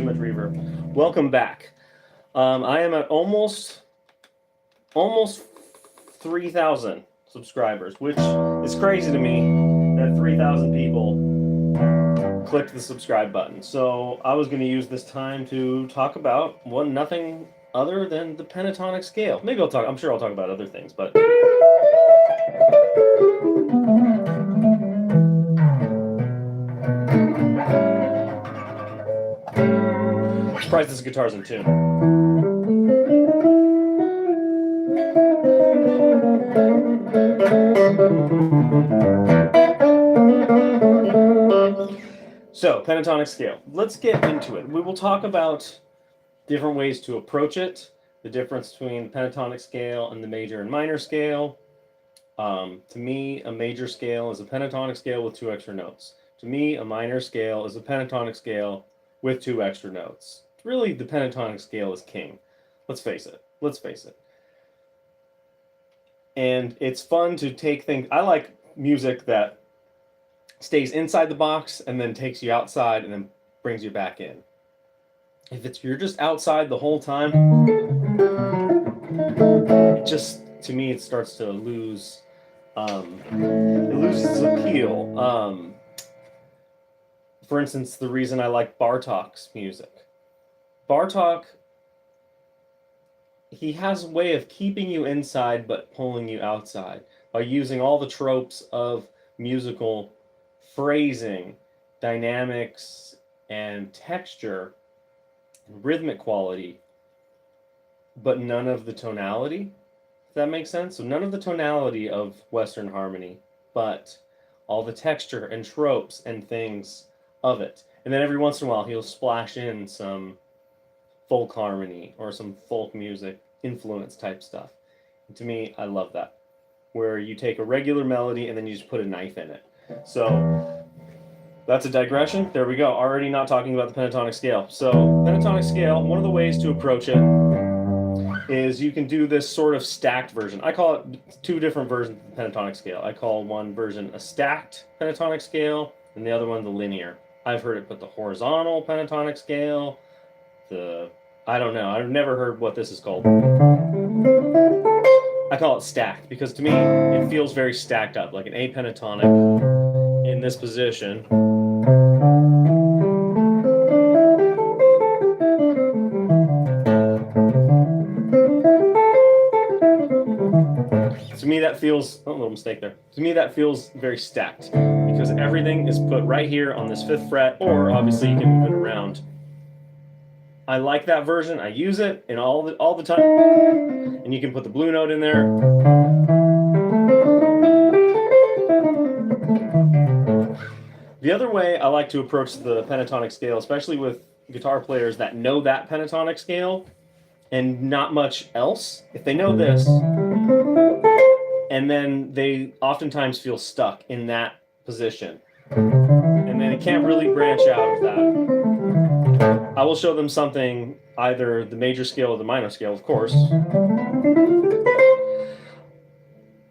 much reverb. Welcome back. I am at almost 3,000 subscribers, which is crazy to me that 3,000 people clicked the subscribe button. So I was going to use this time to talk about nothing other than the pentatonic scale. Maybe I'm sure I'll talk about other things, but I'm surprised this guitar's in tune. So, pentatonic scale. Let's get into it. We will talk about different ways to approach it, the difference between the pentatonic scale and the major and minor scale. To me, a major scale is a pentatonic scale with 2 extra notes. To me, a minor scale is a pentatonic scale with 2 extra notes. Really, the pentatonic scale is king. Let's face it. And it's fun to take things. I like music that stays inside the box and then takes you outside and then brings you back in. If you're just outside the whole time, to me, it starts to lose. It loses its appeal. For instance, the reason I like Bartók's music. Bartók, he has a way of keeping you inside but pulling you outside by using all the tropes of musical phrasing, dynamics, and texture, and rhythmic quality, but none of the tonality. If that makes sense? So none of the tonality of Western harmony, but all the texture and tropes and things of it. And then every once in a while he'll splash in some folk harmony or some folk music influence type stuff. And to me, I love that. Where you take a regular melody and then you just put a knife in it. So that's a digression. There we go. Already not talking about the pentatonic scale. So pentatonic scale, one of the ways to approach it is you can do this sort of stacked version. I call it 2 different versions of the pentatonic scale. I call one version a stacked pentatonic scale and the other one the linear. I've heard it put the horizontal pentatonic scale, I don't know. I've never heard what this is called. I call it stacked because to me it feels very stacked up, like an A pentatonic in this position. To me that feels, a little mistake there. To me that feels very stacked because everything is put right here on this 5th fret, or obviously you can move it around. I like that version. I use it in all the time. And you can put the blue note in there. The other way I like to approach the pentatonic scale, especially with guitar players that know that pentatonic scale and not much else, if they know this, and then they oftentimes feel stuck in that position. And then they can't really branch out of that. I will show them something, either the major scale or the minor scale, of course.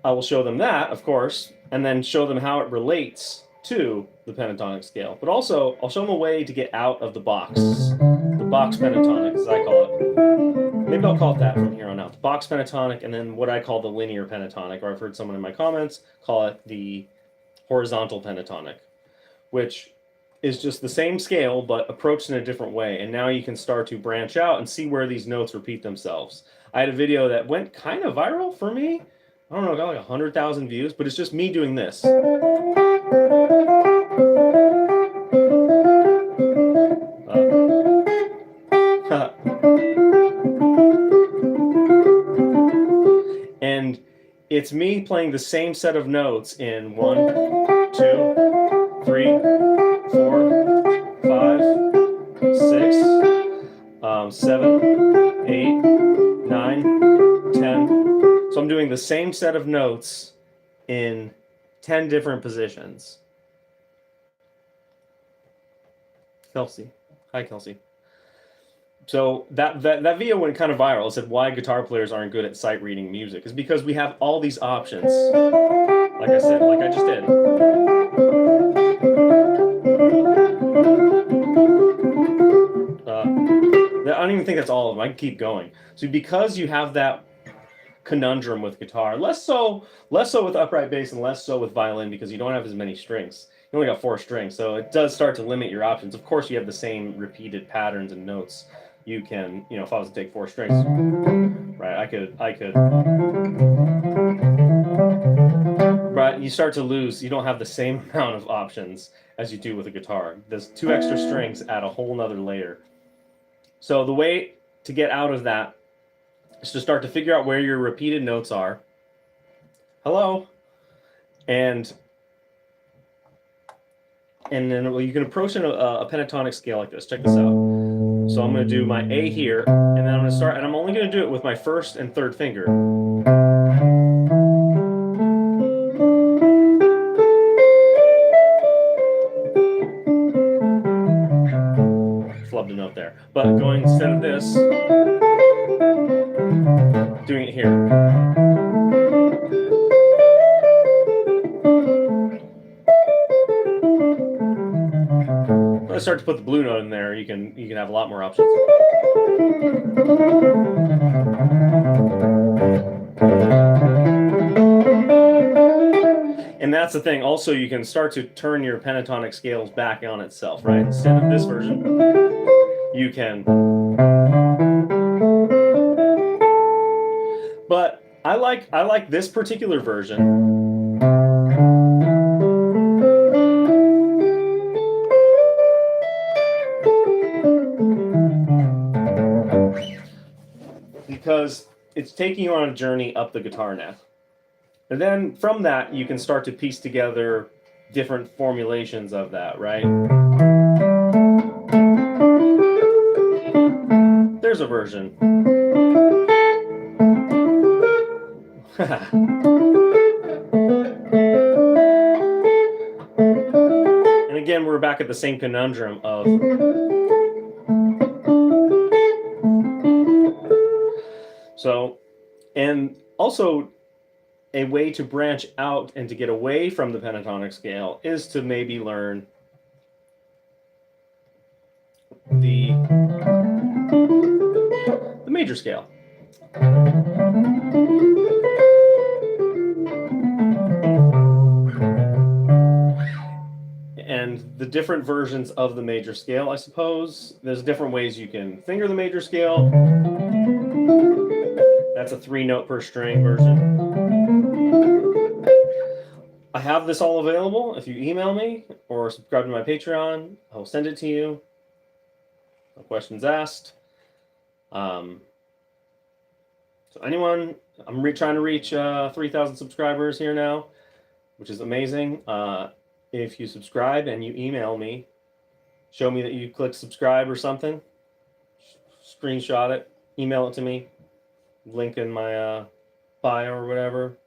I will show them that, of course, and then show them how it relates to the pentatonic scale. But also, I'll show them a way to get out of the box pentatonic, as I call it. Maybe I'll call it that from here on out. The box pentatonic, and then what I call the linear pentatonic, or I've heard someone in my comments call it the horizontal pentatonic, which is just the same scale but approached in a different way, and now you can start to branch out and see where these notes repeat themselves. I had a video that went kind of viral for me. I don't know, got like 100,000 views, but it's just me doing this. And it's me playing the same set of notes in 1, 2, 3, 4, 5, 6, 7, 8, 9, 10. So I'm doing the same set of notes in 10 different positions. Kelsey. Hi, Kelsey. So that video went kind of viral. It said why guitar players aren't good at sight reading music is because we have all these options. Like I said, like I just did. think that's all of them. I can keep going. So because you have that conundrum with guitar, less so with upright bass and less so with violin, because you don't have as many strings. You only got 4 strings, so it does start to limit your options. Of course, you have the same repeated patterns and notes. You can, if I was to take 4 strings, right, I could, but you start to lose. You don't have the same amount of options as you do with a guitar. There's 2 extra strings add a whole nother layer. So the way to get out of that is to start to figure out where your repeated notes are. Hello. And then you can approach a pentatonic scale like this. Check this out. So I'm going to do my A here, and then I'm going to start, and I'm only going to do it with my 1st and 3rd finger. Flubbed a note there. But going, instead of this, doing it here. Let's start to put the blue note in there. You can have a lot more options. And that's the thing. Also, you can start to turn your pentatonic scales back on itself, right? Instead of this version, you can. But I like this particular version. Because it's taking you on a journey up the guitar neck. And then from that, you can start to piece together different formulations of that, right? There's a version. And again, we're back at the same conundrum of and also a way to branch out and to get away from the pentatonic scale is to maybe learn the major scale. And the different versions of the major scale, I suppose. There's different ways you can finger the major scale. That's a 3-note per string version. I have this all available. If you email me or subscribe to my Patreon, I'll send it to you. No questions asked. So anyone, I'm trying to reach 3,000 subscribers here now, which is amazing. If you subscribe and you email me, show me that you clicked subscribe or something, screenshot it, email it to me, link in my bio or whatever.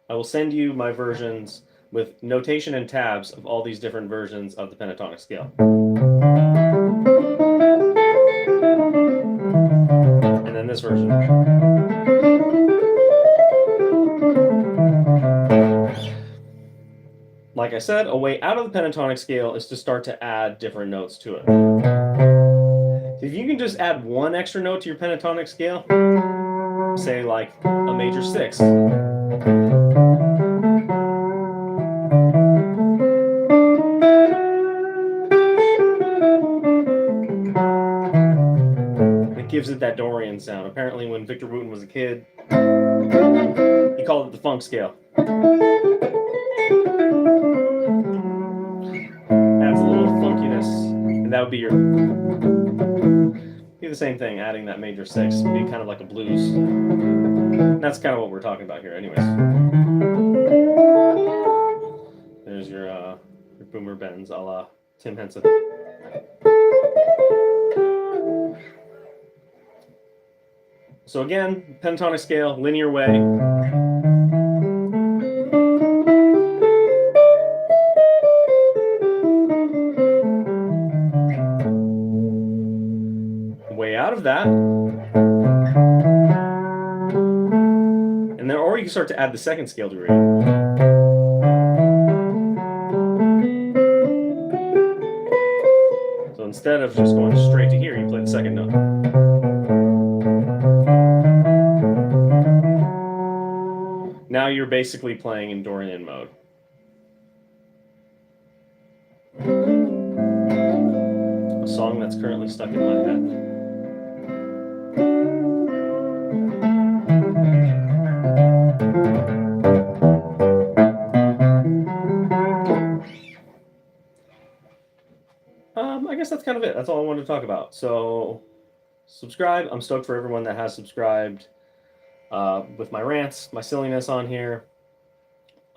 I will send you my versions with notation and tabs of all these different versions of the pentatonic scale. And then this version. Like I said, a way out of the pentatonic scale is to start to add different notes to it. If you can just add 1 extra note to your pentatonic scale, say like a major 6. It gives it that Dorian sound. Apparently when Victor Wooten was a kid, he called it the funk scale. Adds a little funkiness, and that would be the same thing, adding that major 6, be kind of like a blues. And that's kind of what we're talking about here anyways. There's your boomer bends a la Tim Henson. So again, pentatonic scale, linear way. Way out of that. And then, or you can start to add the second scale degree. So instead of just going straight to here, you play the second note. now you're basically playing in Dorian mode. A song that's currently stuck in my head. I guess that's kind of it. That's all I wanted to talk about. So, subscribe. I'm stoked for everyone that has subscribed. With my rants, my silliness on here.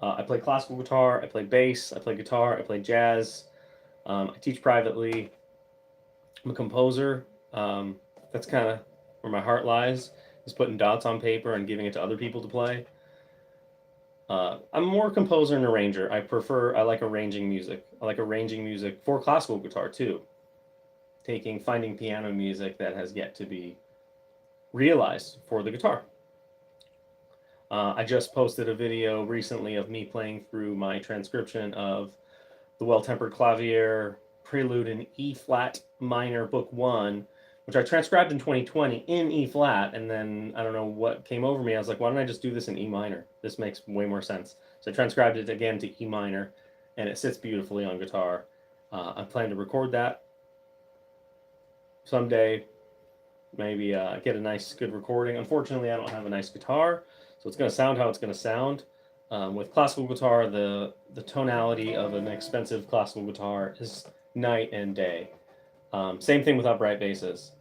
I play classical guitar. I play bass. I play guitar. I play jazz. I teach privately. I'm a composer. That's kind of where my heart lies, is putting dots on paper and giving it to other people to play. I'm more a composer and arranger. I like arranging music. I like arranging music for classical guitar too. Finding piano music that has yet to be realized for the guitar. I just posted a video recently of me playing through my transcription of the Well-Tempered Clavier Prelude in E flat minor, book 1, which I transcribed in 2020 in E flat, and then I don't know what came over me. I was like, why don't I just do this in E minor? This makes way more sense. So I transcribed it again to E minor, and it sits beautifully on guitar. I plan to record that someday, maybe get a nice, good recording. Unfortunately, I don't have a nice guitar, so it's going to sound how it's going to sound. With classical guitar, the tonality of an expensive classical guitar is night and day. Same thing with upright basses.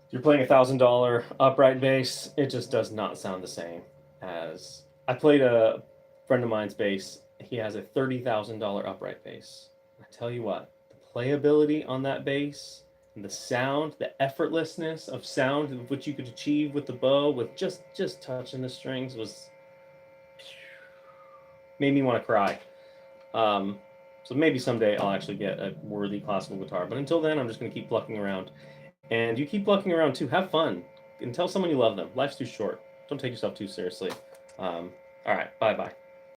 You're playing $1,000 upright bass, it just does not sound the same as... I played a friend of mine's bass. He has a $30,000 upright bass. I tell you what, the playability on that bass, and the sound, the effortlessness of sound which you could achieve with the bow, with just touching the strings, was... made me want to cry. So maybe someday I'll actually get a worthy classical guitar. But until then, I'm just going to keep plucking around. And you keep plucking around too. Have fun. And tell someone you love them. Life's too short. Don't take yourself too seriously. All right. Bye-bye.